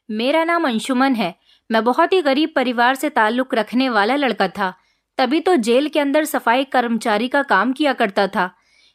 मेरा नाम अंशुमन है। मैं बहुत ही गरीब परिवार से ताल्लुक रखने वाला लड़का था। तभी तो जेल के अंदर सफाई कर्मचारी का काम किया करता था।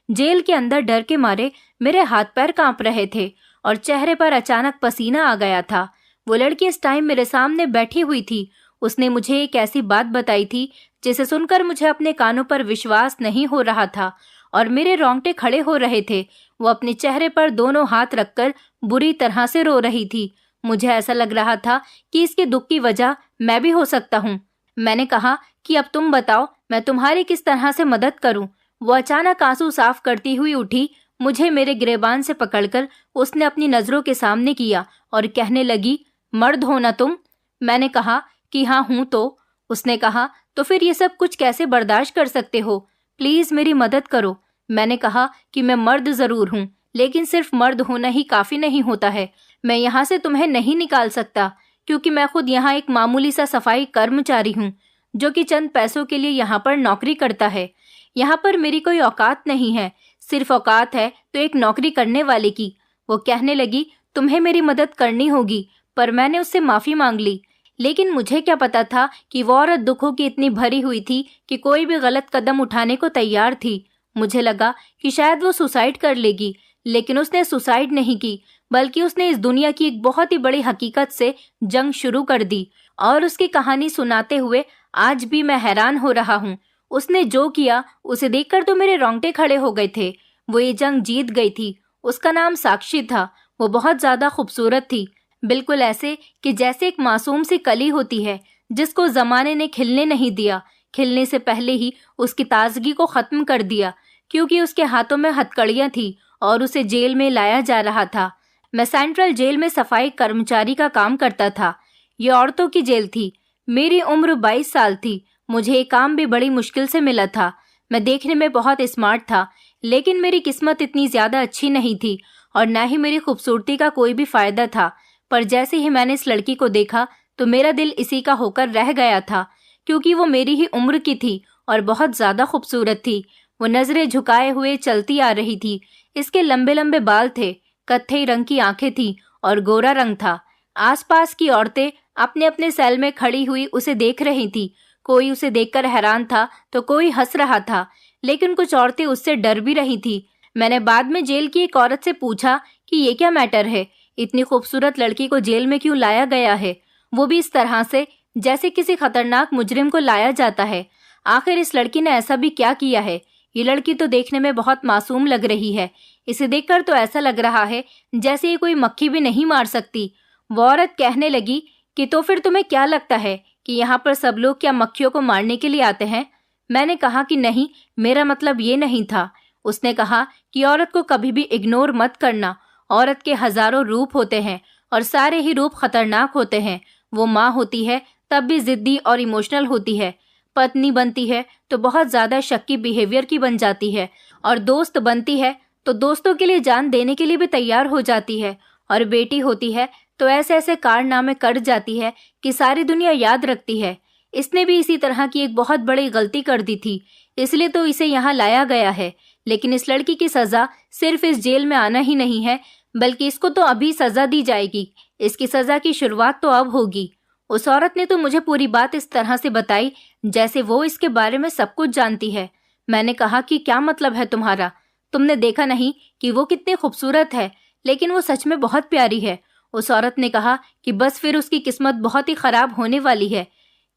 जेल के अंदर डर के मारे मेरे हाथ पैर कांप रहे थे और चेहरे पर अचानक पसीना आ गया था। वो लड़की इस टाइम मेरे सामने बैठी हुई थी। उसने मुझे एक ऐसी बात बताई थी जिसे सुनकर मुझे अपने कानों पर विश्वास नहीं हो रहा था और मेरे रोंगटे खड़े हो रहे थे। वो अपने चेहरे पर दोनों हाथ रखकर बुरी तरह से रो रही थी। मुझे ऐसा लग रहा था कि इसके दुख की वजह मैं भी हो सकता हूँ। मैंने कहा कि अब तुम बताओ, मैं तुम्हारी किस तरह से मदद करूं? वो अचानक आंसू साफ करती हुई उठी, मुझे मेरे गिरेबान से पकड़कर उसने अपनी नजरों के सामने किया और कहने लगी, मर्द हो ना तुम? मैंने कहा कि हाँ हूं। तो उसने कहा, तो फिर ये सब कुछ कैसे बर्दाश्त कर सकते हो? प्लीज मेरी मदद करो। मैंने कहा कि मैं मर्द जरूर हूँ, लेकिन सिर्फ मर्द होना ही काफी नहीं होता है। मैं यहाँ से तुम्हें नहीं निकाल सकता, क्योंकि मैं खुद यहाँ एक मामूली सा सफाई कर्मचारी हूँ जो कि चंद पैसों के लिए यहाँ पर नौकरी करता है। यहाँ पर मेरी कोई औकात नहीं है, सिर्फ औकात है तो एक नौकरी करने वाले की। वो कहने लगी, तुम्हें मेरी मदद करनी होगी। पर मैंने उससे माफी मांग ली। लेकिन मुझे क्या पता था कि वो औरत दुखों की इतनी भरी हुई थी कि कोई भी गलत कदम उठाने को तैयार थी। मुझे लगा कि शायद वो सुसाइड कर लेगी, लेकिन उसने सुसाइड नहीं की, बल्कि उसने इस दुनिया की एक बहुत ही बड़ी हकीकत से जंग शुरू कर दी। और उसकी कहानी सुनाते हुए आज भी मैं हैरान हो रहा हूँ। उसने जो किया उसे देखकर तो मेरे रोंगटे खड़े हो गए थे। वो ये जंग जीत गई थी। उसका नाम साक्षी था। वो बहुत ज्यादा खूबसूरत थी, बिल्कुल ऐसे कि जैसे एक मासूम सी कली होती है जिसको जमाने ने खिलने नहीं दिया। खिलने से पहले ही उसकी ताजगी को खत्म कर दिया, क्योंकि उसके हाथों में हथकड़ियां थी और उसे जेल में लाया जा रहा था। मैं सेंट्रल जेल में सफाई कर्मचारी का काम करता था। ये औरतों की जेल थी। मेरी उम्र 22 साल थी। मुझे ये काम भी बड़ी मुश्किल से मिला था। मैं देखने में बहुत स्मार्ट था, लेकिन मेरी किस्मत इतनी ज्यादा अच्छी नहीं थी और न ही मेरी खूबसूरती का कोई भी फायदा था। पर जैसे ही मैंने इस लड़की को देखा तो मेरा दिल इसी का होकर रह गया था, क्योंकि वो मेरी ही उम्र की थी और बहुत ज्यादा खूबसूरत थी। वो नजरें झुकाए हुए चलती आ रही थी। इसके लंबे लंबे बाल थे, कत्थई रंग की आंखें थी और गोरा रंग था। आसपास की औरतें अपने अपने सेल में खड़ी हुई उसे देख रही थी। कोई उसे देखकर हैरान था तो कोई हंस रहा था, लेकिन कुछ औरतें उससे डर भी रही थी। मैंने बाद में जेल की एक औरत से पूछा कि ये क्या मैटर है, इतनी खूबसूरत लड़की को जेल में क्यों लाया गया है, वो भी इस तरह से जैसे किसी खतरनाक मुजरिम को लाया जाता है। आखिर इस लड़की ने ऐसा भी क्या किया है? ये लड़की तो देखने में बहुत मासूम लग रही है। इसे देखकर तो ऐसा लग रहा है जैसे ये कोई मक्खी भी नहीं मार सकती। वो औरत कहने लगी कि तो फिर तुम्हें क्या लगता है कि यहाँ पर सब लोग क्या मक्खियों को मारने के लिए आते हैं? मैंने कहा कि नहीं, मेरा मतलब ये नहीं था। उसने कहा कि औरत को कभी भी इग्नोर मत करना। औरत के हजारों रूप होते हैं और सारे ही रूप खतरनाक होते हैं। वो माँ होती है तब भी जिद्दी और इमोशनल होती है, पत्नी बनती है तो बहुत ज्यादा शक्की बिहेवियर की बन जाती है, और दोस्त बनती है तो दोस्तों के लिए जान देने के लिए भी तैयार हो जाती है, और बेटी होती है तो ऐसे ऐसे कारनामे कर जाती है कि सारी दुनिया याद रखती है। इसने भी इसी तरह की एक बहुत बड़ी गलती कर दी थी, इसलिए तो इसे यहाँ लाया गया है। लेकिन इस लड़की की सजा सिर्फ इस जेल में आना ही नहीं है, बल्कि इसको तो अभी सजा दी जाएगी। इसकी सजा की शुरुआत तो अब होगी। उस औरत ने तो मुझे पूरी बात इस तरह से बताई जैसे वो इसके बारे में सब कुछ जानती है। मैंने कहा कि क्या मतलब है तुम्हारा? तुमने देखा नहीं कि वो कितनी खूबसूरत है? लेकिन वो सच में बहुत प्यारी है। उस औरत ने कहा कि बस फिर उसकी किस्मत बहुत ही खराब होने वाली है,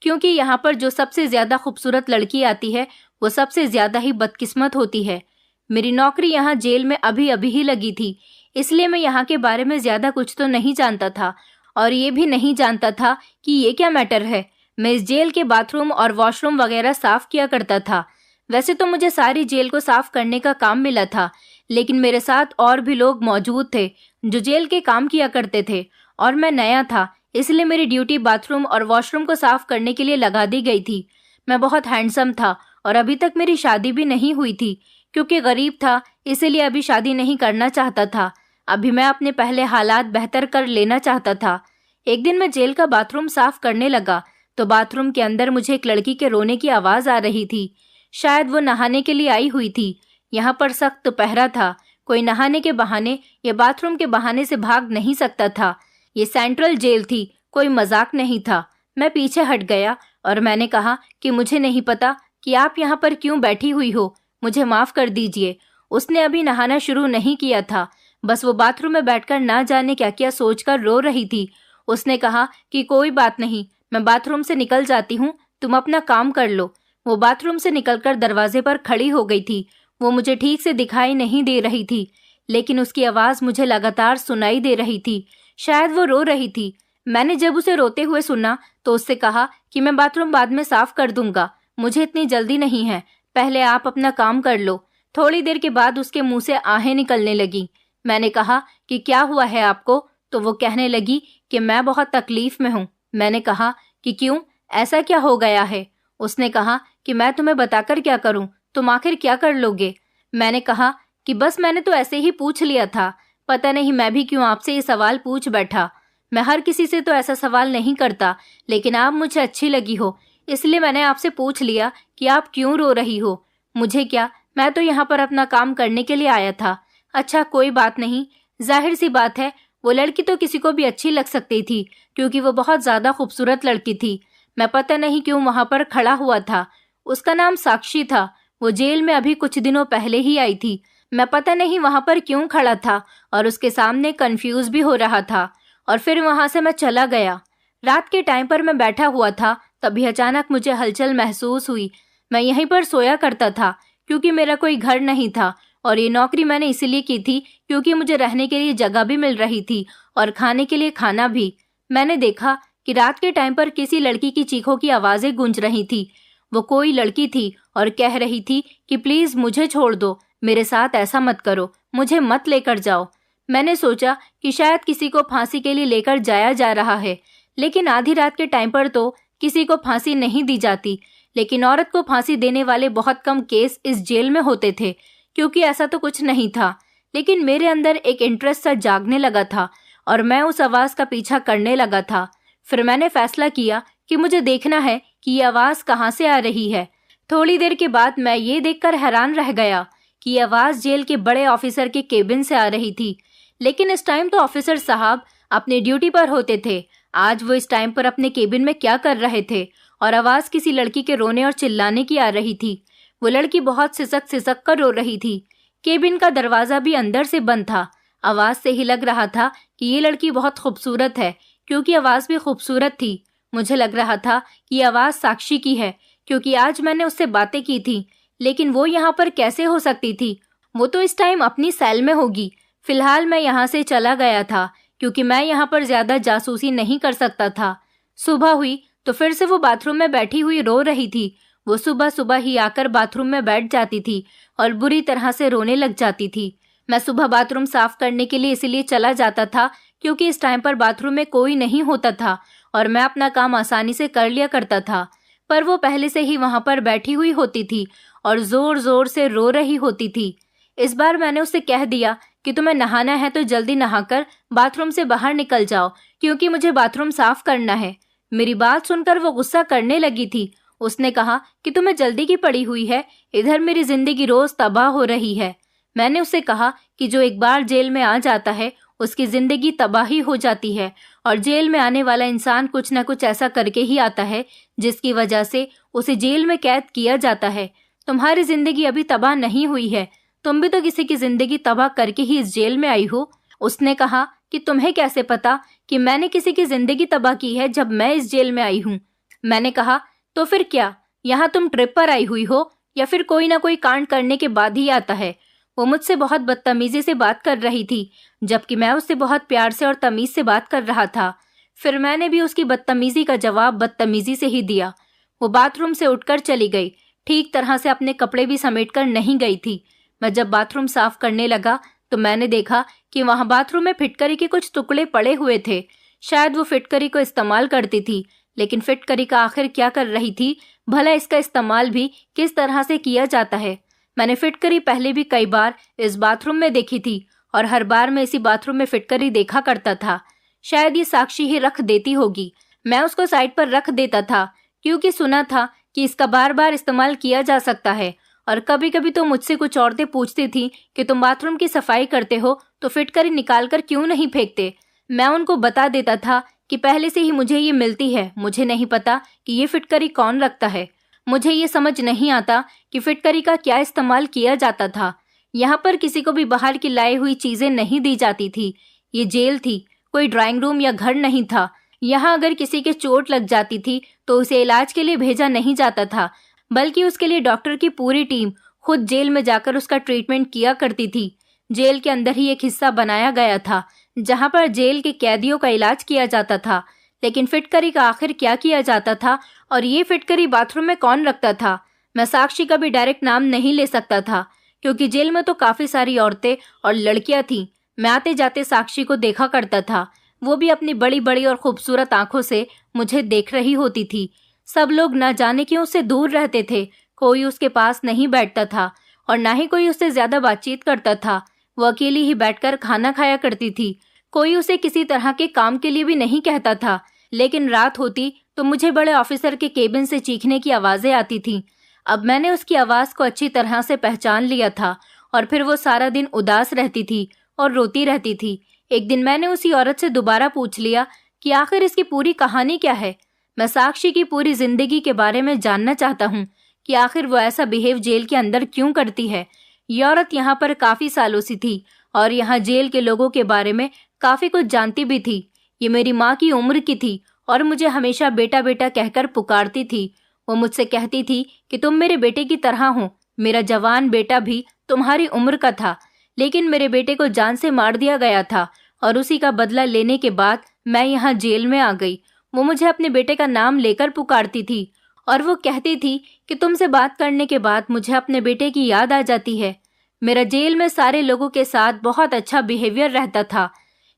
क्योंकि यहाँ पर जो सबसे ज्यादा खूबसूरत लड़की आती है वो सबसे ज्यादा ही बदकिस्मत होती है। मेरी नौकरी यहाँ जेल में अभी अभी ही लगी थी, इसलिए मैं यहाँ के बारे में ज्यादा कुछ तो नहीं जानता था, और ये भी नहीं जानता था कि ये क्या मैटर है। मैं इस जेल के बाथरूम और वॉशरूम वगैरह साफ किया करता था। वैसे तो मुझे सारी जेल को साफ करने का काम मिला था, लेकिन मेरे साथ और भी लोग मौजूद थे जो जेल के काम किया करते थे, और मैं नया था, इसलिए मेरी ड्यूटी बाथरूम और वॉशरूम को साफ करने के लिए लगा दी गई थी। मैं बहुत हैंडसम था और अभी तक मेरी शादी भी नहीं हुई थी, क्योंकि गरीब था इसीलिए अभी शादी नहीं करना चाहता था। अभी मैं अपने पहले हालात बेहतर कर लेना चाहता था। एक दिन मैं जेल का बाथरूम साफ करने लगा तो बाथरूम के अंदर मुझे एक लड़की के रोने की आवाज आ रही थी। शायद वो नहाने के लिए आई हुई थी। यहाँ पर सख्त पहरा था। कोई नहाने के बहाने या बाथरूम के बहाने से भाग नहीं सकता था। ये सेंट्रल जेल थी, कोई मजाक नहीं था। मैं पीछे हट गया और मैंने कहा कि मुझे नहीं पता कि आप यहाँ पर क्यों बैठी हुई हो, मुझे माफ कर दीजिए। उसने अभी नहाना शुरू नहीं किया था, बस वो बाथरूम में बैठकर ना जाने क्या क्या सोचकर रो रही थी। उसने कहा कि कोई बात नहीं, मैं बाथरूम से निकल जाती हूँ, तुम अपना काम कर लो। वो बाथरूम से निकलकर दरवाजे पर खड़ी हो गई थी। वो मुझे ठीक से दिखाई नहीं दे रही थी, लेकिन उसकी आवाज मुझे लगातार सुनाई दे रही थी। शायद वो रो रही थी। मैंने जब उसे रोते हुए सुना तो उससे कहा कि मैं बाथरूम बाद में साफ कर दूंगा, मुझे इतनी जल्दी नहीं है, पहले आप अपना काम कर लो। थोड़ी देर के बाद उसके मुंह से आहें निकलने लगी। मैंने कहा कि क्या हुआ है आपको, तो वो कहने लगी कि मैं बहुत तकलीफ में हूँ। मैंने कहा कि क्यों, ऐसा क्या हो गया है? उसने कहा कि मैं तुम्हें बताकर क्या करूं, तुम आखिर क्या कर लोगे? मैंने कहा कि बस मैंने तो ऐसे ही पूछ लिया था, पता नहीं मैं भी क्यों आपसे ये सवाल पूछ बैठा। मैं हर किसी से तो ऐसा सवाल नहीं करता, लेकिन आप मुझे अच्छी लगी हो, इसलिए मैंने आपसे पूछ लिया कि आप क्यों रो रही हो। मुझे क्या, मैं तो यहाँ पर अपना काम करने के लिए आया था। अच्छा कोई बात नहीं, जाहिर सी बात है वो लड़की तो किसी को भी अच्छी लग सकती थी, क्योंकि वो बहुत ज्यादा खूबसूरत लड़की थी। मैं पता नहीं क्यों वहां पर खड़ा हुआ था। उसका नाम साक्षी था। वो जेल में अभी कुछ दिनों पहले ही आई थी। मैं पता नहीं वहां पर क्यों खड़ा था और उसके सामने कंफ्यूज भी हो रहा था। और फिर वहां से मैं चला गया। रात के टाइम पर मैं बैठा हुआ था, तभी अचानक मुझे हलचल महसूस हुई। मैं यहीं पर सोया करता था क्योंकि मेरा कोई घर नहीं था, और ये नौकरी मैंने इसीलिए की थी क्योंकि मुझे रहने के लिए जगह भी मिल रही थी और खाने के लिए खाना भी। मैंने देखा कि रात के टाइम पर किसी लड़की की चीखों की आवाजें गूंज रही थी। वो कोई लड़की थी और कह रही थी कि प्लीज मुझे छोड़ दो, मेरे साथ ऐसा मत करो, मुझे मत लेकर जाओ। मैंने सोचा कि शायद किसी को फांसी के लिए लेकर जाया जा रहा है, लेकिन आधी रात के टाइम पर तो किसी को फांसी नहीं दी जाती। लेकिन औरत को फांसी देने वाले बहुत कम केस इस जेल में होते थे, क्योंकि ऐसा तो कुछ नहीं था। लेकिन मेरे अंदर एक इंटरेस्ट सा जागने लगा था और मैं उस आवाज का पीछा करने लगा था। फिर मैंने फैसला किया कि मुझे देखना है कि ये आवाज कहाँ से आ रही है। थोड़ी देर के बाद मैं ये देखकर हैरान रह गया कि ये आवाज जेल के बड़े ऑफिसर के केबिन से आ रही थी। लेकिन इस टाइम तो ऑफिसर साहब अपने ड्यूटी पर होते थे। आज वो इस टाइम पर अपने केबिन में क्या कर रहे थे? और आवाज किसी लड़की के रोने और चिल्लाने की आ रही थी। वो लड़की बहुत सिसक सिसक कर रो रही थी। केबिन का दरवाजा भी अंदर से बंद था। आवाज से ही लग रहा था कि ये लड़की बहुत खूबसूरत है, क्योंकि आवाज भी खूबसूरत थी। मुझे लग रहा था कि ये आवाज साक्षी की है, क्योंकि आज मैंने उससे बातें की थी। लेकिन वो यहाँ पर कैसे हो सकती थी? वो तो इस टाइम अपनी सेल में होगी। फिलहाल मैं यहाँ से चला गया था, क्योंकि मैं यहाँ पर ज्यादा जासूसी नहीं कर सकता था। सुबह हुई तो फिर से वो बाथरूम में बैठी हुई रो रही थी। वो सुबह सुबह ही आकर बाथरूम में बैठ जाती थी और बुरी तरह से रोने लग जाती थी। मैं सुबह बाथरूम साफ करने के लिए इसलिए चला जाता था क्योंकि इस टाइम पर बाथरूम में कोई नहीं होता था और मैं अपना काम आसानी से कर लिया करता था। पर वो पहले से ही वहां पर बैठी हुई होती थी और जोर जोर से रो रही होती थी। इस बार मैंने उससे कह दिया कि तुम्हें नहाना है तो जल्दी नहाकर बाथरूम से बाहर निकल जाओ, क्योंकि मुझे बाथरूम साफ करना है। मेरी बात सुनकर वो गुस्सा करने लगी थी। उसने कहा कि तुम्हें जल्दी की पड़ी हुई है, इधर मेरी जिंदगी रोज तबाह हो रही है। मैंने उससे कहा कि जो एक बार जेल में आ जाता है उसकी जिंदगी तबाही हो जाती है, और जेल में आने वाला इंसान कुछ न कुछ ऐसा करके ही आता है जिसकी वजह से उसे जेल में कैद किया जाता है। तुम्हारी जिंदगी अभी तबाह नहीं हुई है, तुम भी तो किसी की जिंदगी तबाह करके ही इस जेल में आई हो। उसने कहा कि तुम्हें कैसे पता कि मैंने किसी की जिंदगी तबाह की है जब मैं इस जेल में आई हूँ। मैंने कहा तो फिर क्या, यहाँ तुम ट्रिप पर आई हुई हो या फिर कोई ना कोई कांड करने के बाद ही आता है। वो मुझसे बहुत बदतमीजी से बात कर रही थी, जबकि मैं उससे बहुत प्यार से और तमीज से बात कर रहा था। फिर मैंने भी उसकी बदतमीजी का जवाब बदतमीजी से ही दिया। वो बाथरूम से उठकर चली गई, ठीक तरह से अपने कपड़े भी समेटकर नहीं गई थी। मैं जब बाथरूम साफ करने लगा तो मैंने देखा कि वहां बाथरूम में फिटकरी के कुछ टुकड़े पड़े हुए थे। शायद वो फिटकरी को इस्तेमाल करती थी, लेकिन फिटकरी का आखिर क्या कर रही थी? भला इसका इस्तेमाल भी किस तरह से किया जाता है? मैंने फिटकरी पहले भी कई बार इस बाथरूम में देखी थी और हर बार मैं इसी बाथरूम में फिटकरी देखा करता था। शायद ये साक्षी ही रख देती होगी। मैं उसको साइड पर रख देता था क्योंकि सुना था कि इसका बार बार इस्तेमाल किया जा सकता है। और कभी कभी तो मुझसे कुछ औरतें पूछती थी कि तुम बाथरूम की सफाई करते हो तो फिटकरी निकाल कर क्यों नहीं फेंकते। मैं उनको बता देता था कि पहले से ही मुझे ये मिलती है। मुझे नहीं पता कि ये फिटकरी कौन रखता है। मुझे ये समझ नहीं आता कि फिटकरी का क्या इस्तेमाल किया जाता था। यहाँ पर किसी को भी बाहर की लाई हुई चीजें नहीं दी जाती थी। ये जेल थी, कोई ड्राइंग रूम या घर नहीं था। यहाँ अगर किसी के चोट लग जाती थी तो उसे इलाज के लिए भेजा नहीं जाता था, बल्कि उसके लिए डॉक्टर की पूरी टीम खुद जेल में जाकर उसका ट्रीटमेंट किया करती थी। जेल के अंदर ही एक हिस्सा बनाया गया था जहाँ पर जेल के कैदियों का इलाज किया जाता था। लेकिन फिटकरी का आखिर क्या किया जाता था और ये फिटकरी बाथरूम में कौन रखता था? मैं साक्षी का भी डायरेक्ट नाम नहीं ले सकता था, क्योंकि जेल में तो काफी सारी औरतें और लड़कियां थीं। मैं आते जाते साक्षी को देखा करता था। वो भी अपनी बड़ी बड़ी और खूबसूरत आंखों से मुझे देख रही होती थी। सब लोग न जाने क्यों उससे दूर रहते थे। कोई उसके पास नहीं बैठता था और ना ही कोई उससे ज्यादा बातचीत करता था। वो अकेली ही बैठकर खाना खाया करती थी। कोई उसे किसी तरह के काम के लिए भी नहीं कहता था। लेकिन रात होती तो मुझे बड़े ऑफिसर के केबिन से चीखने की आवाजें आती थीं। अब मैंने उसकी आवाज को अच्छी तरह से पहचान लिया था और फिर वो सारा दिन उदास रहती थी और रोती रहती थी। एक दिन मैंने उसी औरत से दोबारा पूछ लिया कि आखिर इसकी पूरी कहानी क्या है। मैं साक्षी की पूरी जिंदगी के बारे में जानना चाहता हूँ कि आखिर वो ऐसा बिहेव जेल के अंदर क्यों करती है। ये औरत यहाँ पर काफी सालों से थी और यहाँ जेल के लोगों के बारे में काफी कुछ जानती भी थी। ये मेरी माँ की उम्र की थी और मुझे हमेशा बेटा बेटा कहकर पुकारती थी। वो मुझसे कहती थी कि तुम मेरे बेटे की तरह हो। मेरा जवान बेटा भी तुम्हारी उम्र का था, लेकिन मेरे बेटे को जान से मार दिया गया था और उसी का बदला लेने के बाद मैं यहाँ जेल में आ गई। वो मुझे अपने बेटे का नाम लेकर पुकारती थी और वो कहती थी कि तुमसे बात करने के बाद मुझे अपने बेटे की याद आ जाती है। मेरा जेल में सारे लोगों के साथ बहुत अच्छा बिहेवियर रहता था,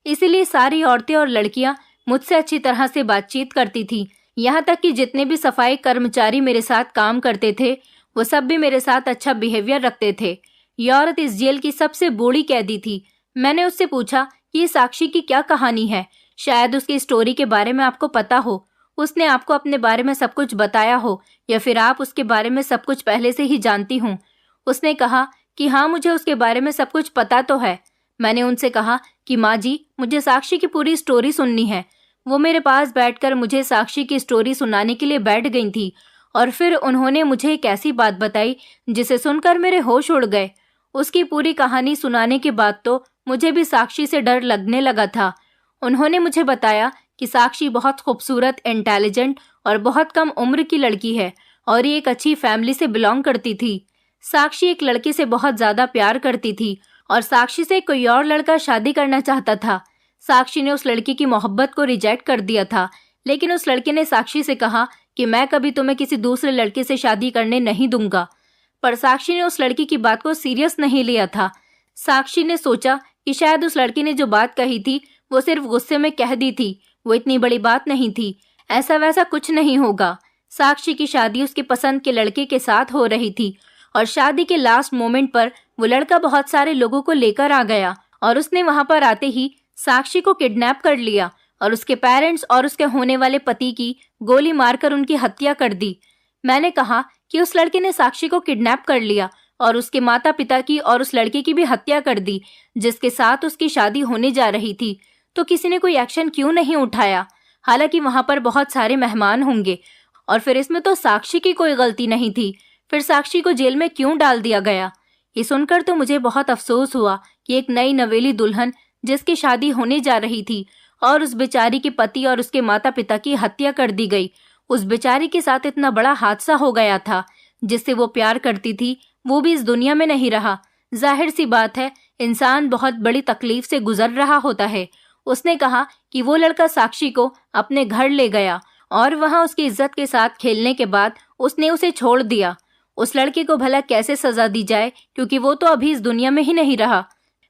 इसीलिए सारी औरतें और लड़कियां मुझसे अच्छी तरह से बातचीत करती थी। यहाँ तक कि जितने भी सफाई कर्मचारी मेरे साथ काम करते थे वो सब भी मेरे साथ अच्छा बिहेवियर रखते थे। यह औरत इस जेल की सबसे बूढ़ी कैदी थी। मैंने उससे पूछा कि ये साक्षी की क्या कहानी है, शायद उसकी स्टोरी के बारे में आपको पता हो। उसने आपको अपने बारे में सब कुछ बताया हो या फिर आप उसके बारे में सब कुछ पहले से ही जानती हूँ। उसने कहा कि हाँ, मुझे उसके बारे में सब कुछ पता तो है। मैंने उनसे कहा कि माँ जी, मुझे साक्षी की पूरी स्टोरी सुननी है। वो मेरे पास बैठकर मुझे साक्षी की स्टोरी सुनाने के लिए बैठ गई थी और फिर उन्होंने मुझे एक ऐसी बात बताई जिसे सुनकर मेरे होश उड़ गए। उसकी पूरी कहानी सुनाने के बाद तो मुझे भी साक्षी से डर लगने लगा था। उन्होंने मुझे बताया कि साक्षी बहुत खूबसूरत, इंटेलिजेंट और बहुत कम उम्र की लड़की है और ये एक अच्छी फैमिली से बिलोंग करती थी। साक्षी एक लड़के से बहुत ज्यादा प्यार करती थी और साक्षी से कोई और लड़का शादी करना चाहता था। साक्षी ने उस लड़की की मोहब्बत को रिजेक्ट कर दिया था, लेकिन उस लड़के ने साक्षी से कहा कि मैं कभी तुम्हें किसी दूसरे लड़के से शादी करने नहीं दूंगा। पर साक्षी ने उस लड़की की बात को सीरियस नहीं लिया था। साक्षी ने सोचा कि शायद उस लड़की ने जो बात कही थी वो सिर्फ गुस्से में कह दी थी, वो इतनी बड़ी बात नहीं थी, ऐसा वैसा कुछ नहीं होगा। साक्षी की शादी उसके पसंद के लड़के के साथ हो रही थी और शादी के लास्ट मोमेंट पर वो लड़का बहुत सारे लोगों को लेकर आ गया और उसने वहां पर आते ही साक्षी को किडनैप कर लिया और उसके पेरेंट्स और उसके होने वाले पति की गोली मारकर उनकी हत्या कर दी। मैंने कहा कि उस लड़के ने साक्षी को किडनैप कर लिया और उसके माता पिता की और उस लड़के की भी हत्या कर दी जिसके साथ उसकी शादी होने जा रही थी। तो किसी ने कोई एक्शन क्यों नहीं उठाया? हालांकि वहां पर बहुत सारे मेहमान होंगे और फिर इसमें तो साक्षी की कोई गलती नहीं थी। फिर साक्षी को जेल में क्यों डाल दिया गया? ये सुनकर तो मुझे बहुत अफसोस हुआ कि एक नई नवेली दुल्हन जिसकी शादी होने जा रही थी और उस बेचारी के पति और उसके माता पिता की हत्या कर दी गई। उस बेचारी के साथ इतना बड़ा हादसा हो गया था। जिससे वो प्यार करती थी वो भी इस दुनिया में नहीं रहा। जाहिर सी बात है, इंसान बहुत बड़ी तकलीफ से गुजर रहा होता है। उसने कहा कि वो लड़का साक्षी को अपने घर ले गया और वहां उसकी इज्जत के साथ खेलने के बाद उसने उसे छोड़ दिया। उस लड़के को भला कैसे सजा दी जाए, क्योंकि वो तो अभी इस दुनिया में ही नहीं रहा।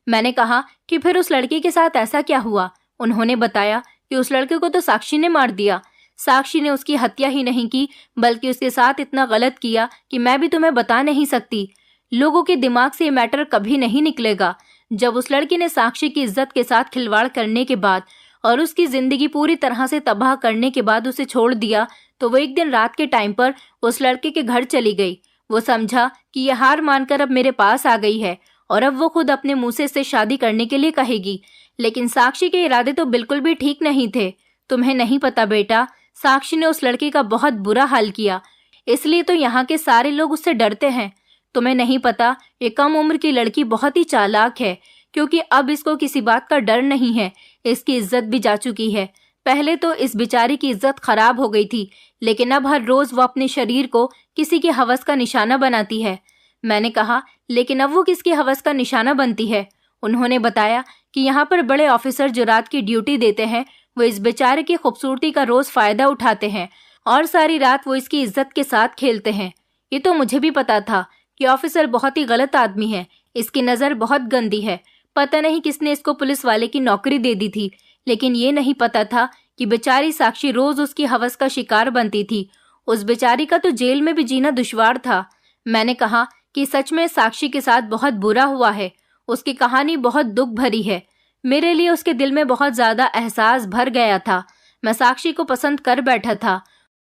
मैंने कहा कि फिर उस लड़के के साथ ऐसा क्या हुआ? उन्होंने बताया कि उस लड़के को तो साक्षी ने मार दिया। साक्षी ने उसकी हत्या ही नहीं की बल्कि उसके साथ इतना गलत किया कि मैं भी तुम्हें बता नहीं सकती। लोगों के दिमाग से ये मैटर कभी नहीं निकलेगा। जब उस लड़के ने साक्षी की इज्जत के साथ खिलवाड़ करने के बाद और उसकी जिंदगी पूरी तरह से तबाह करने के बाद उसे छोड़ दिया, तो वो एक दिन रात के टाइम पर उस लड़के के घर चली गई। वो समझा कि यह हार मानकर अब मेरे पास आ गई है और अब वो खुद अपने मुंह से इससे शादी करने के लिए कहेगी। लेकिन साक्षी के इरादे तो बिल्कुल भी ठीक नहीं थे। तुम्हें नहीं पता बेटा, साक्षी ने उस लड़की का बहुत बुरा हाल किया, इसलिए तो यहाँ के सारे लोग उससे डरते हैं। तुम्हें नहीं पता, ये कम उम्र की लड़की बहुत ही चालाक है, क्योंकि अब इसको किसी बात का डर नहीं है। इसकी इज्जत भी जा चुकी है। पहले तो इस बेचारी की इज्जत खराब हो गई थी, लेकिन अब हर रोज वो अपने शरीर को किसी की हवस का निशाना बनाती है। मैंने कहा, लेकिन अब वो किसकी हवस का निशाना बनती है? उन्होंने बताया कि यहाँ पर बड़े ऑफिसर जो रात की ड्यूटी देते हैं, वो इस बेचारे की खूबसूरती का रोज फायदा उठाते हैं और सारी रात वो इसकी इज्जत के साथ खेलते हैं। ये तो मुझे भी पता था कि ऑफिसर बहुत ही गलत आदमी है, इसकी नज़र बहुत गंदी है। पता नहीं किसने इसको पुलिस वाले की नौकरी दे दी थी, लेकिन ये नहीं पता था कि बेचारी साक्षी रोज उसकी हवस का शिकार बनती थी। उस बेचारी का तो जेल में भी जीना दुश्वार था। मैंने कहा कि सच में साक्षी के साथ बहुत बुरा हुआ है। उसकी कहानी बहुत दुख भरी है। मेरे लिए उसके दिल में बहुत ज्यादा एहसास भर गया था। मैं साक्षी को पसंद कर बैठा था।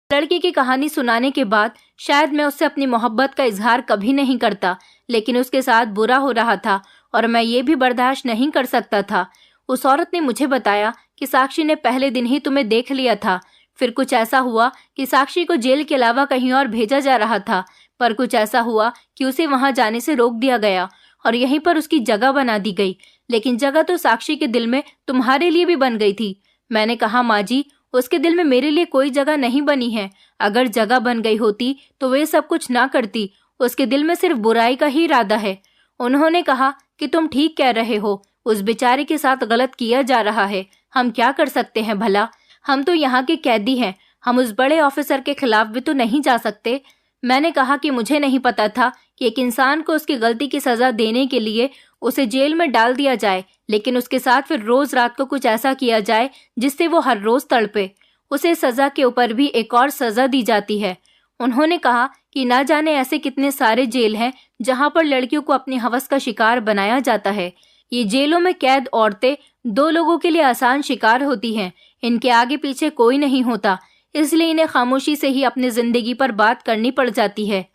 लड़की की कहानी सुनाने के बाद शायद मैं उससे अपनी मोहब्बत का इजहार कभी नहीं करता, लेकिन उसके साथ बुरा हो रहा था और मैं ये भी बर्दाश्त नहीं कर सकता था। उस औरत ने मुझे बताया कि साक्षी ने पहले दिन ही तुम्हें देख लिया था। फिर कुछ ऐसा हुआ कि साक्षी को जेल के अलावा कहीं और भेजा जा रहा था, पर कुछ ऐसा हुआ कि उसे वहां जाने से रोक दिया गया और यहीं पर उसकी जगह बना दी गई। लेकिन जगह तो साक्षी के दिल में तुम्हारे लिए भी बन गई थी। मैंने कहा, माँ जी, उसके दिल में मेरे लिए कोई जगह नहीं बनी है। अगर जगह बन गई होती तो वे सब कुछ ना करती। उसके दिल में सिर्फ बुराई का ही इरादा है। उन्होंने कहा कि तुम ठीक कह रहे हो, उस बेचारे के साथ गलत किया जा रहा है। हम क्या कर सकते हैं भला? हम तो यहाँ के कैदी हैं। हम उस बड़े ऑफिसर के खिलाफ भी तो नहीं जा सकते। मैंने कहा कि मुझे नहीं पता था कि एक इंसान को उसकी गलती की सजा देने के लिए उसे जेल में डाल दिया जाए, लेकिन उसके साथ फिर रोज रात को कुछ ऐसा किया जाए जिससे वो हर रोज तड़पे। उसे सजा के ऊपर भी एक और सजा दी जाती है। उन्होंने कहा कि ना जाने ऐसे कितने सारे जेल हैं जहां पर लड़कियों को अपनी हवस का शिकार बनाया जाता है। ये जेलों में कैद औरतें दो लोगों के लिए आसान शिकार होती हैं। इनके आगे पीछे कोई नहीं होता, इसलिए इन्हें खामोशी से ही अपनी जिंदगी पर बात करनी पड़ जाती है।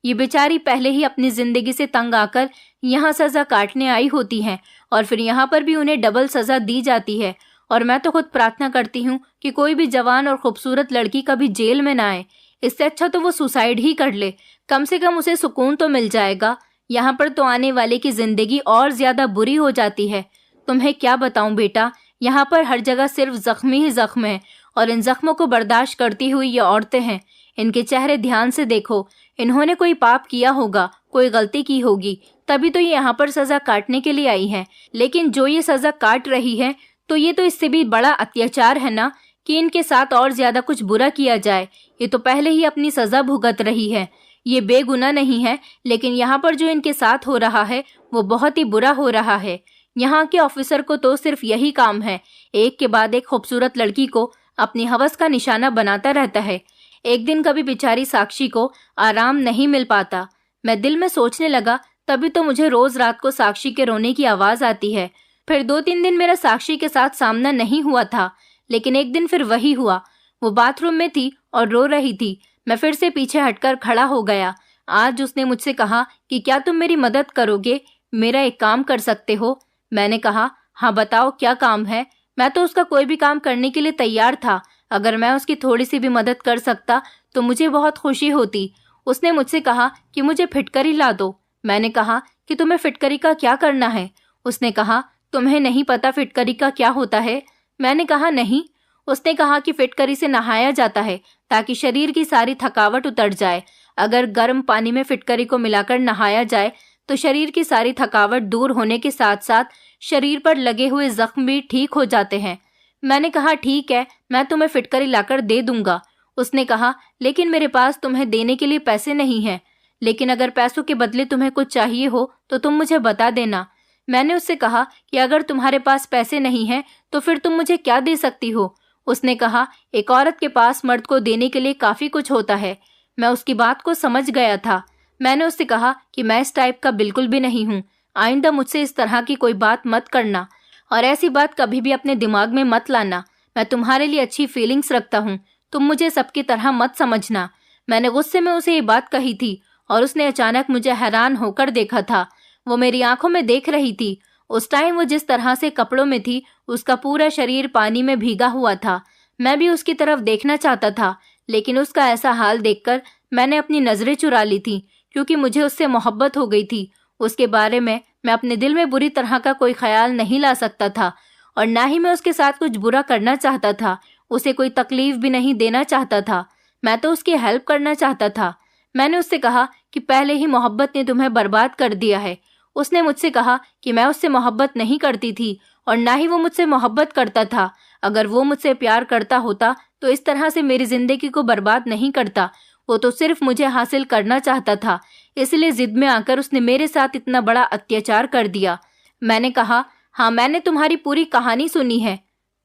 ये बेचारी पहले ही अपनी जिंदगी से तंग आकर यहाँ सजा काटने आई होती हैं और फिर यहाँ पर भी उन्हें डबल सजा दी जाती है। और मैं तो खुद प्रार्थना करती हूँ कि कोई भी जवान और खूबसूरत लड़की कभी जेल में ना आए। इससे अच्छा तो वो सुसाइड ही कर ले, कम से कम उसे सुकून तो मिल जाएगा। यहाँ पर तो आने वाले की जिंदगी और ज्यादा बुरी हो जाती है। तुम्हें क्या बताऊं बेटा, यहाँ पर हर जगह सिर्फ जख्म ही जख्म है और इन जख्मों को बर्दाश्त करती हुई ये औरतें हैं। इनके चेहरे ध्यान से देखो। इन्होंने कोई पाप किया होगा, कोई गलती की होगी, तभी तो ये यहाँ पर सजा काटने के लिए आई हैं। लेकिन जो ये सजा काट रही है तो ये तो इससे भी बड़ा अत्याचार है ना, कि इनके साथ और ज्यादा कुछ बुरा किया जाए। ये तो पहले ही अपनी सजा भुगत रही है। ये बेगुनाह नहीं है, लेकिन यहाँ पर जो इनके साथ हो रहा है वो बहुत ही बुरा हो रहा है। यहाँ के ऑफिसर को तो सिर्फ यही काम है, एक के बाद एक खूबसूरत लड़की को अपनी हवस का निशाना बनाता रहता है। एक दिन कभी बेचारी साक्षी को आराम नहीं मिल पाता। मैं दिल में सोचने लगा, तभी तो मुझे रोज रात को साक्षी के रोने की आवाज आती है। फिर 2-3 दिन मेरा साक्षी के साथ सामना नहीं हुआ था, लेकिन एक दिन फिर वही हुआ। वो बाथरूम में थी और रो रही थी। मैं फिर से पीछे हटकर खड़ा हो गया। आज उसने मुझसे कहा कि क्या तुम मेरी मदद करोगे, मेरा एक काम कर सकते हो? मैंने कहा, हाँ बताओ क्या काम है। मैं तो उसका कोई भी काम करने के लिए तैयार था। अगर मैं उसकी थोड़ी सी भी मदद कर सकता तो मुझे बहुत खुशी होती। उसने मुझसे कहा कि मुझे फिटकरी ला दो। मैंने कहा कि तुम्हें फिटकरी का क्या करना है? उसने कहा, तुम्हें नहीं पता फिटकरी का क्या होता है? मैंने कहा, नहीं। उसने कहा कि फिटकरी से नहाया जाता है ताकि शरीर की सारी थकावट उतर जाए। अगर गर्म पानी में फिटकरी को मिलाकर नहाया जाए तो शरीर की सारी थकावट दूर होने के साथ साथ शरीर पर लगे हुए जख्म भी ठीक हो जाते हैं। मैंने कहा, ठीक है, मैं तुम्हें फिटकरी लाकर दे दूंगा। उसने कहा, लेकिन मेरे पास तुम्हें देने के लिए पैसे नहीं हैं। लेकिन अगर पैसों के बदले तुम्हें कुछ चाहिए हो तो तुम मुझे बता देना। मैंने उससे कहा कि अगर तुम्हारे पास पैसे नहीं हैं तो फिर तुम मुझे क्या दे सकती हो? उसने कहा, एक औरत के पास मर्द को देने के लिए काफी कुछ होता है। मैं उसकी बात को समझ गया था। मैंने उससे कहा कि मैं इस टाइप का बिल्कुल भी नहीं हूँ। आइंदा मुझसे इस तरह की कोई बात मत करना और ऐसी बात कभी भी अपने दिमाग में मत लाना। मैं तुम्हारे लिए अच्छी फीलिंग्स रखता हूँ, तुम मुझे सबकी तरह मत समझना। मैंने गुस्से में उसे ये बात कही थी और उसने अचानक मुझे हैरान होकर देखा था। वो मेरी आंखों में देख रही थी उस टाइम वो जिस तरह से कपड़ों में थी, उसका पूरा शरीर पानी में भीगा हुआ था। मैं भी उसकी तरफ देखना चाहता था, लेकिन उसका ऐसा हाल देखकर मैंने अपनी नजरें चुरा ली थी, क्योंकि मुझे उससे मोहब्बत हो गई थी। उसके बारे में मैं अपने दिल में बुरी तरह का कोई ख्याल नहीं ला सकता था, और ना ही मैं उसके साथ कुछ बुरा करना चाहता था। उसे कोई तकलीफ भी नहीं देना चाहता था। मैं तो उसकी हेल्प करना चाहता था। मैंने उससे कहा कि पहले ही मोहब्बत ने तुम्हें बर्बाद कर दिया है। उसने मुझसे कहा कि मैं उससे मोहब्बत नहीं करती थी, और ना ही वो मुझसे मोहब्बत करता था। अगर वो मुझसे प्यार करता होता तो इस तरह से मेरी जिंदगी को बर्बाद नहीं करता। वो तो सिर्फ मुझे हासिल करना चाहता था, इसलिए जिद में आकर उसने मेरे साथ इतना बड़ा अत्याचार कर दिया। मैंने कहा, हाँ, मैंने तुम्हारी पूरी कहानी सुनी है।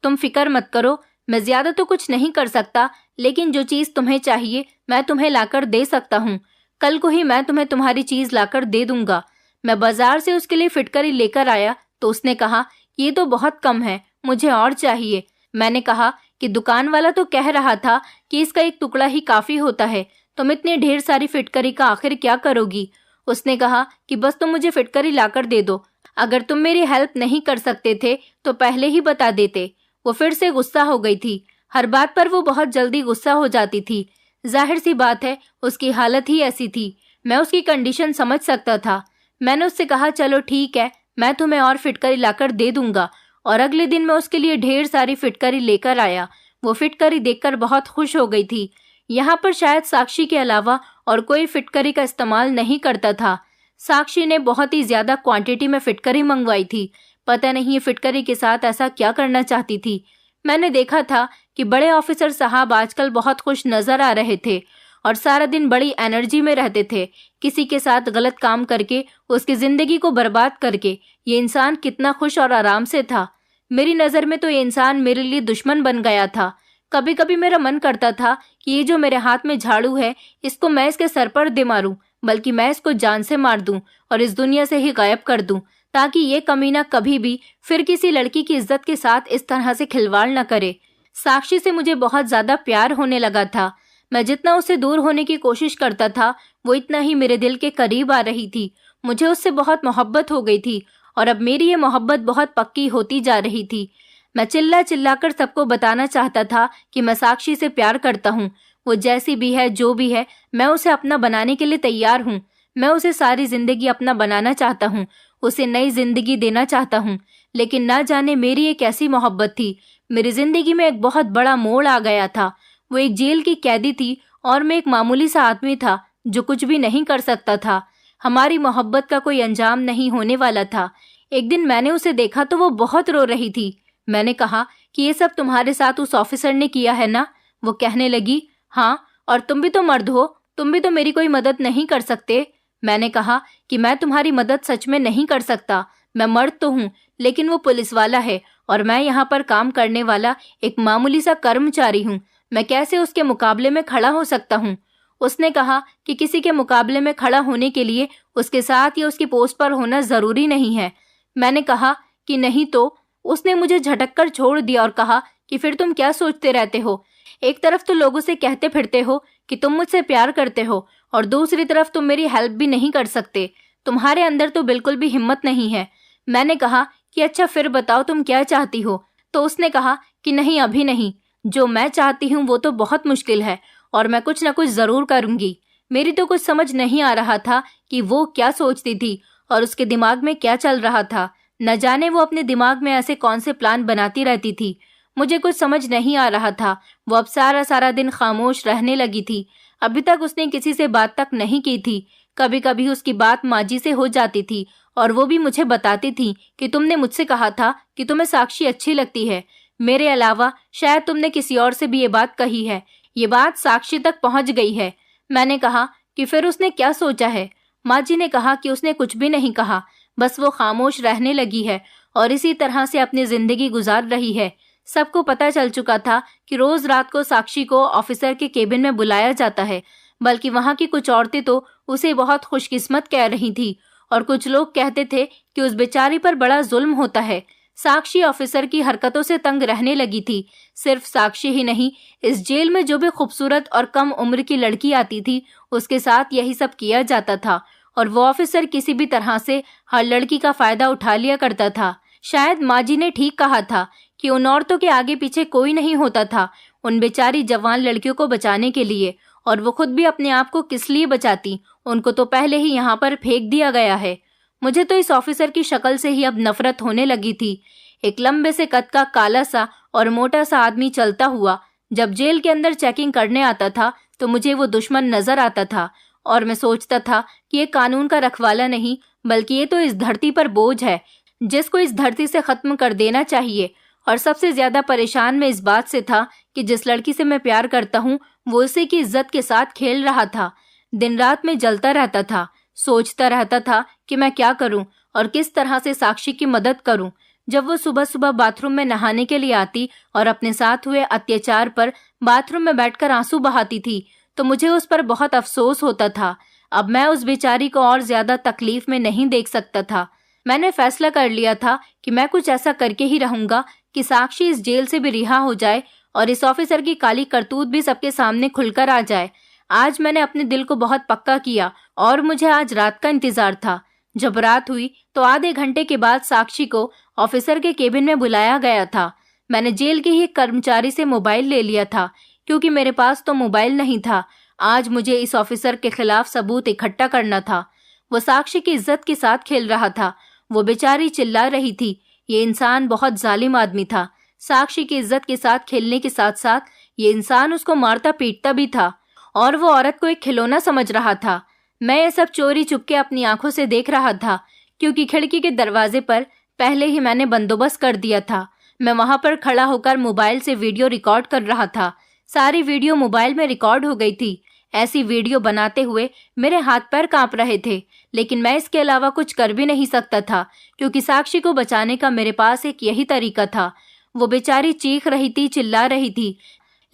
तुम फिक्र मत करो, मैं ज्यादा तो कुछ नहीं कर सकता, लेकिन जो चीज तुम्हें चाहिए मैं तुम्हें लाकर दे सकता हूँ। कल को ही मैं तुम्हें तुम्हारी चीज लाकर दे दूंगा। मैं बाजार से उसके लिए फिटकरी लेकर आया तो उसने कहा, ये तो बहुत कम है, मुझे और चाहिए। मैंने कहा कि दुकान वाला तो कह रहा था कि इसका एक टुकड़ा ही काफी होता है, तुम इतनी ढेर सारी फिटकरी का आखिर क्या करोगी। उसने कहा कि बस तुम मुझे फिटकरी लाकर दे दो। अगर तुम मेरी हेल्प नहीं कर सकते थे तो पहले ही बता देते। वो फिर से गुस्सा हो गई थी। हर बात पर वो बहुत जल्दी गुस्सा हो जाती थी। जाहिर सी बात है, उसकी हालत ही ऐसी थी। मैं उसकी कंडीशन समझ सकता था। मैंने उससे कहा, चलो ठीक है, मैं तुम्हें और फिटकरी लाकर दे दूंगा। और अगले दिन मैं उसके लिए ढेर सारी फिटकरी लेकर आया। वो फिटकरी देखकर बहुत खुश हो गई थी। यहाँ पर शायद साक्षी के अलावा और कोई फिटकरी का इस्तेमाल नहीं करता था। साक्षी ने बहुत ही ज्यादा क्वांटिटी में फिटकरी मंगवाई थी। पता नहीं ये फिटकरी के साथ ऐसा क्या करना चाहती थी। मैंने देखा था कि बड़े ऑफिसर साहब आजकल बहुत खुश नजर आ रहे थे और सारा दिन बड़ी एनर्जी में रहते थे। किसी के साथ गलत काम करके, उसकी जिंदगी को बर्बाद करके ये इंसान कितना खुश और आराम से था। मेरी नज़र में तो ये इंसान मेरे लिए दुश्मन बन गया था। कभी कभी मेरा मन करता था कि ये जो मेरे हाथ में झाड़ू है, इसको मैं इसके सर पर दे मारूं, बल्कि मैं इसको जान से मार दूं और इस दुनिया से ही गायब कर दूं, ताकि ये कमीना कभी भी फिर किसी लड़की की इज्जत के साथ इस तरह से खिलवाड़ न करे। साक्षी से मुझे बहुत ज्यादा प्यार होने लगा था। मैं जितना उससे दूर होने की कोशिश करता था, वो इतना ही मेरे दिल के करीब आ रही थी। मुझे उससे बहुत मोहब्बत हो गई थी और अब मेरी ये मोहब्बत बहुत पक्की होती जा रही थी। मैं चिल्ला चिल्ला कर सबको बताना चाहता था कि मैं साक्षी से प्यार करता हूँ। वो जैसी भी है, जो भी है, मैं उसे अपना बनाने के लिए तैयार हूँ। मैं उसे सारी जिंदगी अपना बनाना चाहता हूँ, उसे नई जिंदगी देना चाहता हूँ। लेकिन ना जाने मेरी एक ऐसी मोहब्बत थी। मेरी जिंदगी में एक बहुत बड़ा मोड़ आ गया था। वो एक जेल की कैदी थी और मैं एक मामूली सा आदमी था जो कुछ भी नहीं कर सकता था। हमारी मोहब्बत का कोई अंजाम नहीं होने वाला था। एक दिन मैंने उसे देखा तो वो बहुत रो रही थी। मैंने कहा कि ये सब तुम्हारे साथ उस ऑफिसर ने किया है ना? वो कहने लगी, हाँ, और तुम भी तो मर्द हो, तुम भी तो मेरी कोई मदद नहीं कर सकते। मैंने कहा कि मैं तुम्हारी मदद सच में नहीं कर सकता। मैं मर्द तो हूँ, लेकिन वो पुलिस वाला है और मैं यहाँ पर काम करने वाला एक मामूली सा कर्मचारी हूँ। मैं कैसे उसके मुकाबले में खड़ा हो सकता हूँ? उसने कहा कि किसी के मुकाबले में खड़ा होने के लिए उसके साथ या उसकी पोस्ट पर होना जरूरी नहीं है। मैंने कहा कि नहीं तो। उसने मुझे झटक कर छोड़ दिया और कहा कि फिर तुम क्या सोचते रहते हो? एक तरफ तो लोगों से कहते फिरते हो कि तुम मुझसे प्यार करते हो और दूसरी तरफ तुम मेरी हेल्प भी नहीं कर सकते। तुम्हारे अंदर तो बिल्कुल भी हिम्मत नहीं है। मैंने कहा कि अच्छा फिर बताओ तुम क्या चाहती हो? तो उसने कहा कि नहीं, अभी नहीं। जो मैं चाहती हूँ वो तो बहुत मुश्किल है और मैं कुछ न कुछ जरूर करूंगी। मेरी तो कुछ समझ नहीं आ रहा था कि वो क्या सोचती थी और उसके दिमाग में क्या चल रहा था। न जाने वो अपने दिमाग में ऐसे कौन से प्लान बनाती रहती थी। मुझे कुछ समझ नहीं आ रहा था। वो अब सारा दिन खामोश रहने लगी थी। अभी तक उसने किसी से बात तक नहीं की थी। कभी कभी उसकी बात माजी से हो जाती थी और वो भी मुझे बताती थी कि तुमने मुझसे कहा था कि तुम्हें साक्षी अच्छी लगती है। मेरे अलावा शायद तुमने किसी और से भी ये बात कही है। ये बात साक्षी तक पहुंच गई है। मैंने कहा कि फिर उसने क्या सोचा है? माजी ने कहा कि उसने कुछ भी नहीं कहा, बस वो खामोश रहने लगी है और इसी तरह से अपनी जिंदगी गुजार रही है। सबको पता चल चुका था कि रोज रात को साक्षी को ऑफिसर के केबिन में बुलाया जाता है, बल्कि वहां की कुछ औरतें तो उसे बहुत खुशकिस्मत कह रही थी और कुछ लोग कहते थे कि उस बेचारी पर बड़ा जुल्म होता है। साक्षी ऑफिसर की हरकतों से तंग रहने लगी थी। सिर्फ साक्षी ही नहीं, इस जेल में जो भी खूबसूरत और कम उम्र की लड़की आती थी उसके साथ यही सब किया जाता था और वो ऑफिसर किसी भी तरह से हर लड़की का फायदा उठा लिया करता था। शायद माँ जी ने ठीक कहा था कि उन औरतों के आगे पीछे कोई नहीं होता था उन बेचारी जवान लड़कियों को बचाने के लिए, और वो खुद भी अपने आप को किस लिए बचाती, उनको तो पहले ही यहाँ पर फेंक दिया गया है। मुझे तो इस ऑफिसर की शक्ल से ही अब नफरत होने लगी थी। एक लंबे से कद का काला सा और मोटा सा आदमी चलता हुआ जब जेल के अंदर चेकिंग करने आता था तो मुझे वो दुश्मन नजर आता था, और मैं सोचता था कि ये कानून का रखवाला नहीं बल्कि ये तो इस धरती पर बोझ है जिसको इस धरती से खत्म कर देना चाहिए। और सबसे ज्यादा परेशान मैं इस बात से था कि जिस लड़की से मैं प्यार करता हूँ वो उसी की इज्जत के साथ खेल रहा था। दिन रात में जलता रहता था, सोचता रहता था कि मैं क्या करूं और किस तरह से साक्षी की मदद करूं। जब वो सुबह सुबह बाथरूम में नहाने के लिए आती और अपने साथ हुए अत्याचार पर बाथरूम में बैठकर आंसू बहाती थी तो मुझे उस पर बहुत अफसोस होता था। अब मैं उस बेचारी को और ज्यादा तकलीफ में नहीं देख सकता था। मैंने फैसला कर लिया था कि मैं कुछ ऐसा करके ही रहूंगा कि साक्षी इस जेल से भी रिहा हो जाए और इस ऑफिसर की काली करतूत भी सबके सामने खुलकर आ जाए। आज मैंने अपने दिल को बहुत पक्का किया और मुझे आज रात का इंतजार था। जब रात हुई तो आधे घंटे के बाद साक्षी को ऑफिसर के केबिन में बुलाया गया था। मैंने जेल के ही एक कर्मचारी से मोबाइल ले लिया था क्योंकि मेरे पास तो मोबाइल नहीं था। आज मुझे इस ऑफिसर के खिलाफ सबूत इकट्ठा करना था। वो साक्षी की इज्जत के साथ खेल रहा था। वो बेचारी चिल्ला रही थी। ये इंसान बहुत जालिम आदमी था। साक्षी की इज्जत के साथ खेलने के साथ साथ ये इंसान उसको मारता पीटता भी था और वो औरत को एक खिलौना समझ रहा था। मैं ये सब चोरी चुपके अपनी आंखों से देख रहा था क्योंकि खिड़की के दरवाजे पर पहले ही मैंने बंदोबस्त कर दिया था। मैं वहां पर खड़ा होकर मोबाइल से वीडियो रिकॉर्ड कर रहा था। सारी वीडियो मोबाइल में रिकॉर्ड हो गई थी। ऐसी वीडियो बनाते हुए मेरे हाथ पैर कांप रहे थे, लेकिन मैं इसके अलावा कुछ कर भी नहीं सकता था क्योंकि साक्षी को बचाने का मेरे पास एक यही तरीका था। वो बेचारी चीख रही थी, चिल्ला रही थी,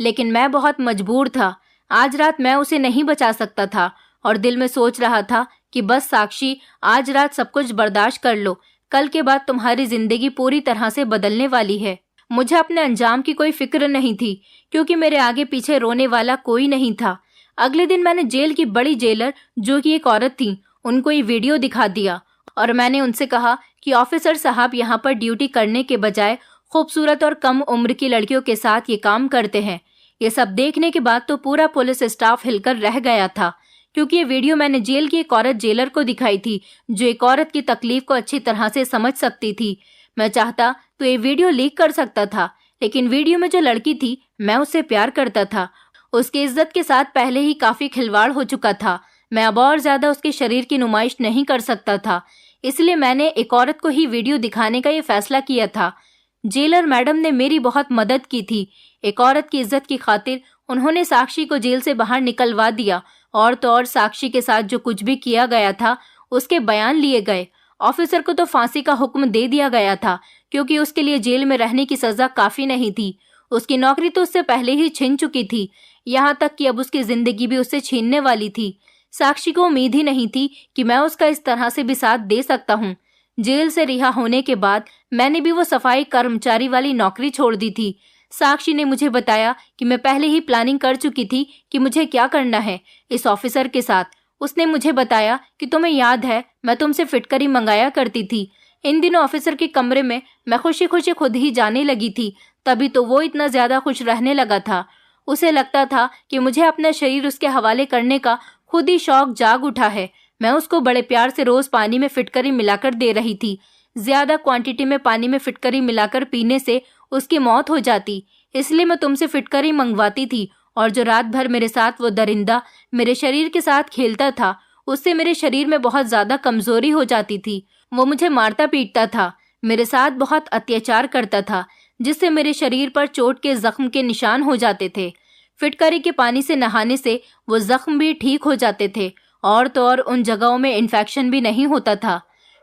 लेकिन मैं बहुत मजबूर था। आज रात मैं उसे नहीं बचा सकता था और दिल में सोच रहा था कि बस साक्षी, आज रात सब कुछ बर्दाश्त कर लो, कल के बाद तुम्हारी जिंदगी पूरी तरह से बदलने वाली है। मुझे अपने अंजाम की कोई फिक्र नहीं थी क्योंकि मेरे आगे पीछे रोने वाला कोई नहीं था। अगले दिन मैंने जेल की बड़ी जेलर, जो कि एक औरत थी, उनको ये वीडियो दिखा दिया और मैंने उनसे कहा कि ऑफिसर साहब यहाँ पर ड्यूटी करने के बजाय खूबसूरत और कम उम्र की लड़कियों के साथ ये काम करते हैं। ये सब देखने के बाद तो पूरा पुलिस स्टाफ हिलकर रह गया था क्योंकि ये वीडियो मैंने जेल की एक औरत जेलर को दिखाई थी जो एक औरत की तकलीफ को अच्छी तरह से समझ सकती थी। मैं चाहता तो ये वीडियो लीक कर सकता था, लेकिन वीडियो में जो लड़की थी मैं उससे प्यार करता था। उसकी इज्जत के साथ पहले ही काफी खिलवाड़ हो चुका था। मैं अब और ज्यादा उसके शरीर की नुमाइश नहीं कर सकता था, इसलिए मैंने एक औरत को ही वीडियो दिखाने का ये फैसला किया था। जेलर मैडम ने मेरी बहुत मदद की थी। एक औरत की इज्जत की खातिर उन्होंने साक्षी को जेल से बाहर निकलवा दिया और तो और साक्षी के साथ जो कुछ भी किया गया था उसके बयान लिए गए। ऑफिसर को तो फांसी का हुक्म दे दिया गया था क्योंकि उसके लिए जेल में रहने की सजा काफी नहीं थी। उसकी नौकरी तो उससे पहले ही छिन चुकी थी, यहाँ तक कि अब उसकी जिंदगी भी उससे छीनने वाली थी। साक्षी को उम्मीद ही नहीं थी कि मैं उसका इस तरह से भी साथ दे सकता हूँ। जेल से रिहा होने के बाद मैंने भी वो सफाई कर्मचारी वाली नौकरी छोड़ दी थी। साक्षी ने मुझे बताया कि मैं पहले ही प्लानिंग कर चुकी थी कि मुझे क्या करना है इस ऑफिसर के साथ। उसने मुझे बताया कि तुम्हें याद है मैं तुमसे फिटकरी मंगाया करती थी। इन दिनों ऑफिसर के कमरे में मैं खुशी खुशी खुद ही जाने लगी थी, तभी तो वो इतना ज्यादा खुश रहने लगा था। उसे लगता था कि मुझे अपना शरीर उसके हवाले करने का खुद ही शौक जाग उठा है। मैं उसको बड़े प्यार से रोज पानी में फिटकरी मिलाकर दे रही थी। ज्यादा क्वांटिटी में पानी में फिटकरी मिलाकर पीने से उसकी मौत हो जाती, इसलिए मैं तुमसे फिटकरी मंगवाती थी। और जो रात भर मेरे साथ वो दरिंदा मेरे शरीर के साथ खेलता था, उससे मेरे शरीर में बहुत ज्यादा कमजोरी हो जाती थी। वो मुझे मारता पीटता था, मेरे साथ बहुत अत्याचार करता था, जिससे मेरे शरीर पर चोट के जख्म के निशान हो जाते थे। फिटकरी के पानी से नहाने से वो जख्म भी ठीक हो जाते थे और तो और उन जगहों में इन्फेक्शन भी नहीं होता था।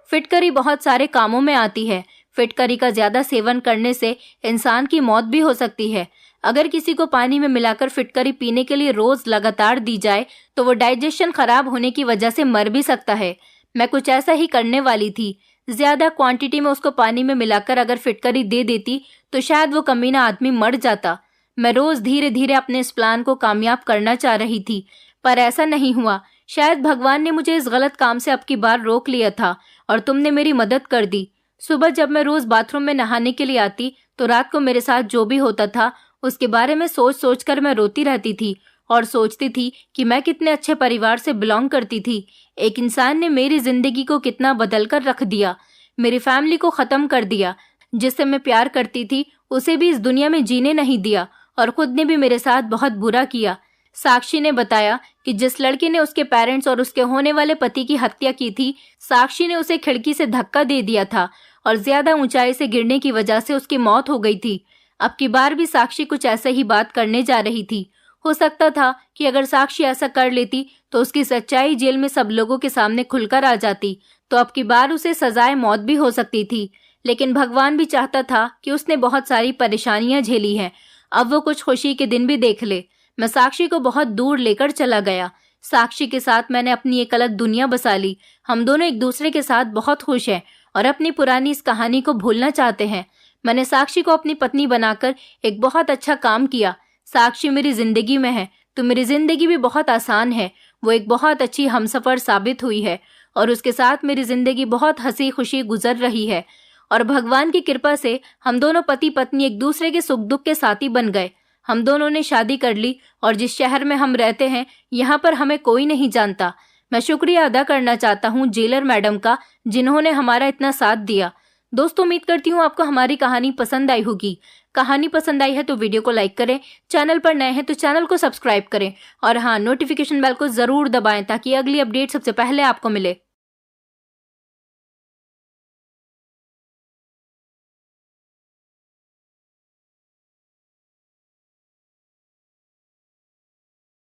फिटकरी बहुत सारे कामों में आती है। फिटकरी का ज्यादा सेवन करने से इंसान की मौत भी हो सकती है। अगर किसी को पानी में मिलाकर फिटकरी पीने के लिए रोज लगातार दी जाए तो वो डाइजेशन खराब होने की वजह से मर भी सकता है। मैं कुछ ऐसा ही करने वाली थी। ज्यादा क्वांटिटी में उसको पानी में मिलाकर अगर फिटकरी दे देती तो शायद वो कमीना आदमी मर जाता। मैं रोज धीरे धीरे अपने इस प्लान को कामयाब करना चाह रही थी, पर ऐसा नहीं हुआ। शायद भगवान ने मुझे इस गलत काम से अब की बार रोक लिया था और तुमने मेरी मदद कर दी। सुबह जब मैं रोज बाथरूम में नहाने के लिए आती तो रात को मेरे साथ जो भी होता था उसके बारे में सोच सोच कर मैं रोती रहती थी और सोचती थी कि मैं कितने अच्छे परिवार से बिलोंग करती थी। एक इंसान ने मेरी जिंदगी को कितना बदल कर रख दिया, मेरी फैमिली को खत्म कर दिया। जिससे मैं प्यार करती थी उसे भी इस दुनिया में जीने नहीं दिया और खुद ने भी मेरे साथ बहुत बुरा किया। साक्षी ने बताया कि जिस लड़के ने उसके पेरेंट्स और उसके होने वाले पति की हत्या की थी, साक्षी ने उसे खिड़की से धक्का दे दिया था और ज्यादा ऊंचाई से गिरने की वजह से उसकी मौत हो गई थी। अब की बार भी साक्षी कुछ ऐसे ही बात करने जा रही थी। हो सकता था कि अगर साक्षी ऐसा कर लेती तो उसकी सच्चाई जेल में सब लोगों के सामने खुलकर आ जाती, तो अब की बार उसे सजाए मौत भी हो सकती थी। लेकिन भगवान भी चाहता था कि उसने बहुत सारी परेशानियां झेली हैं, अब वो कुछ खुशी के दिन भी देख ले। मैं साक्षी को बहुत दूर लेकर चला गया। साक्षी के साथ मैंने अपनी एक अलग दुनिया बसा ली। हम दोनों एक दूसरे के साथ बहुत खुश हैं और अपनी पुरानी इस कहानी को भूलना चाहते हैं। मैंने साक्षी को अपनी पत्नी बनाकर एक बहुत अच्छा काम किया। साक्षी मेरी जिंदगी में है तो मेरी जिंदगी भी बहुत आसान है। वो एक बहुत अच्छी हमसफर साबित हुई है और उसके साथ मेरी जिंदगी बहुत हंसी खुशी गुजर रही है। और भगवान की कृपा से हम दोनों पति पत्नी एक दूसरे के सुख दुख के साथी बन गए। हम दोनों ने शादी कर ली और जिस शहर में हम रहते हैं यहाँ पर हमें कोई नहीं जानता। मैं शुक्रिया अदा करना चाहता हूँ जेलर मैडम का, जिन्होंने हमारा इतना साथ दिया। दोस्तों, उम्मीद करती हूँ आपको हमारी कहानी पसंद आई होगी। कहानी पसंद आई है तो वीडियो को लाइक करें, चैनल पर नए हैं तो चैनल को सब्सक्राइब करें और हाँ, नोटिफिकेशन बेल को जरूर दबाएं ताकि अगली अपडेट सबसे पहले आपको मिले।